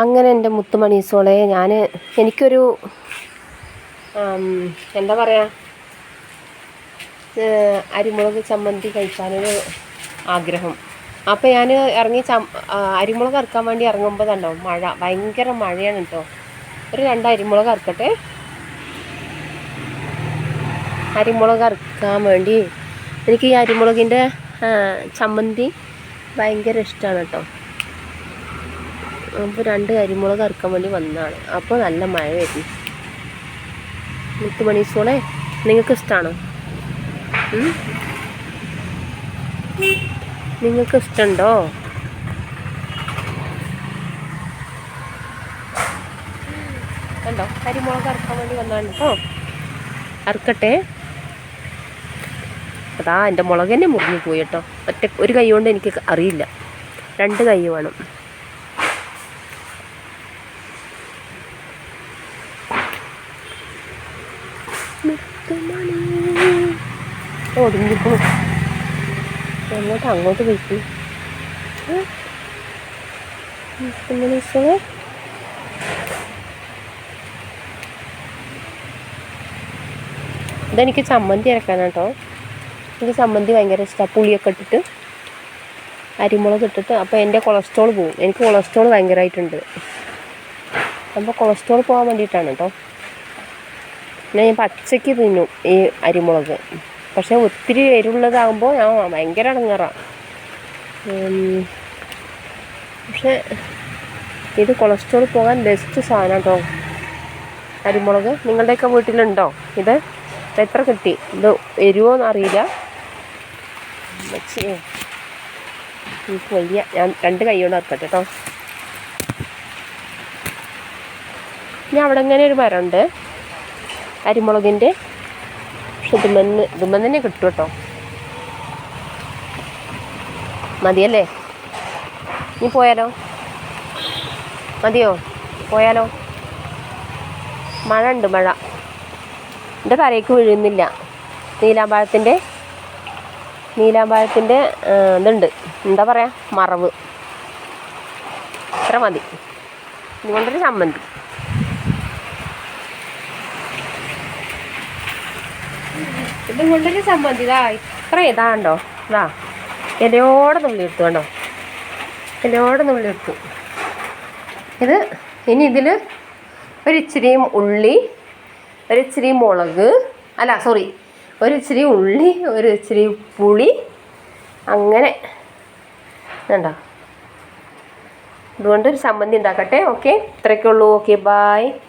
അങ്ങനെ എൻ്റെ മുത്തുമണീസോളെ എനിക്കൊരു എന്താ പറയുക, അരിമുളക് ചമ്മന്തി കഴിക്കാനൊരു ആഗ്രഹം. അപ്പോൾ ഞാൻ ഇറങ്ങി അരിമുളക് അറുക്കാൻ വേണ്ടി ഇറങ്ങുമ്പോൾ കണ്ടോ മഴ, ഭയങ്കര മഴയാണ് കേട്ടോ. ഒരു 2 അരിമുളക് അറുക്കട്ടെ. അരിമുളക് അറുക്കാൻ വേണ്ടി എനിക്ക് ഈ അരിമുളകിൻ്റെ ചമ്മന്തി ഭയങ്കര ഇഷ്ടമാണ് കേട്ടോ. അപ്പോൾ 2 അരിമുളക് അറുക്കാൻ വേണ്ടി വന്നതാണ്. അപ്പോൾ നല്ല മഴ വരുന്നു. മുത്തുമണീസോളെ, നിങ്ങൾക്ക് ഇഷ്ടമാണോ? നിങ്ങൾക്ക് ഇഷ്ടമുണ്ടോ? കണ്ടോ, അരിമുളക് അറുക്കാൻ വേണ്ടി വന്നതാണ് കേട്ടോ. അറുക്കട്ടെ. അതാ എൻ്റെ മുളക് തന്നെ മുറിഞ്ഞു പോയി കേട്ടോ. ഒരു കൈ കൊണ്ട് എനിക്ക് അറിയില്ല, 2 കൈ വേണം. ഒടുങ്ങിപ്പോ അങ്ങോട്ട് പോയിക്കൂ. ഇതെനിക്ക് ചമ്മന്തി അരക്കാനാട്ടോ. എനിക്ക് ചമ്മന്തി ഭയങ്കര ഇഷ്ടമാണ്, പുളിയൊക്കെ ഇട്ടിട്ട് അരിമുളക് ഇട്ടിട്ട്. അപ്പോൾ എൻ്റെ കൊളസ്ട്രോൾ പോവും. എനിക്ക് കൊളസ്ട്രോൾ ഭയങ്കരമായിട്ടുണ്ട്. അപ്പോൾ കൊളസ്ട്രോൾ പോകാൻ വേണ്ടിയിട്ടാണ് കേട്ടോ. ഞാൻ പച്ചയ്ക്ക് തിന്നും ഈ അരിമുളക്. പക്ഷേ ഒത്തിരി എരിവുള്ളതാകുമ്പോൾ ഞാൻ ഭയങ്കര ഇടങ്ങേറാണ്. പക്ഷേ ഇത് കൊളസ്ട്രോൾ പോകാൻ ബെസ്റ്റ് സാധനം കേട്ടോ അരിമുളക്. നിങ്ങളുടെയൊക്കെ വീട്ടിലുണ്ടോ ഇത്? എത്ര കിട്ടി? ഇത് എരിവോന്ന് അറിയില്ല. എനിക്ക് വലിയ, ഞാൻ 2 കൈ കൊണ്ട് ഇറക്കട്ടെ കേട്ടോ. ഞാൻ അവിടെ ഇങ്ങനെ ഒരു മരമുണ്ട് അരിമുളകിൻ്റെ. പക്ഷെ ഇതുമെന്ന് തന്നെ കിട്ടും കേട്ടോ. മതിയല്ലേ? നീ പോയാലോ? മതിയോ? പോയാലോ? മഴ ഉണ്ട്, മഴ. എൻ്റെ തലയ്ക്ക് വീഴുന്നില്ല. നീലാമ്പഴത്തിൻ്റെ ഇതുണ്ട്, എന്താ പറയുക, മറവ്. ഇത്ര മതി. ഇതുകൊണ്ടൊരു ചമ്മന്തി. ഇതുകൊണ്ടൊരു ചമ്മന്തി. ഇത്ര ഇതാണ്ടോ, ഇലയോടെ നുള്ളി എടുത്തു കണ്ടോ, ഇലയോടെ നുള്ളി എടുത്തു. ഇനി ഇതിൽ ഒരിച്ചിരി ഉള്ളി, ഒരിച്ചിരി മുളക്, ഒരിച്ചിരി ഉള്ളി, ഒരിച്ചിരി പുളി, അങ്ങനെ വേണ്ട. ഇതുകൊണ്ടൊരു ചമ്മന്തി ഉണ്ടാക്കട്ടെ. ഓക്കെ, ഇത്രയൊക്കെ ഉള്ളൂ. Okay, bye.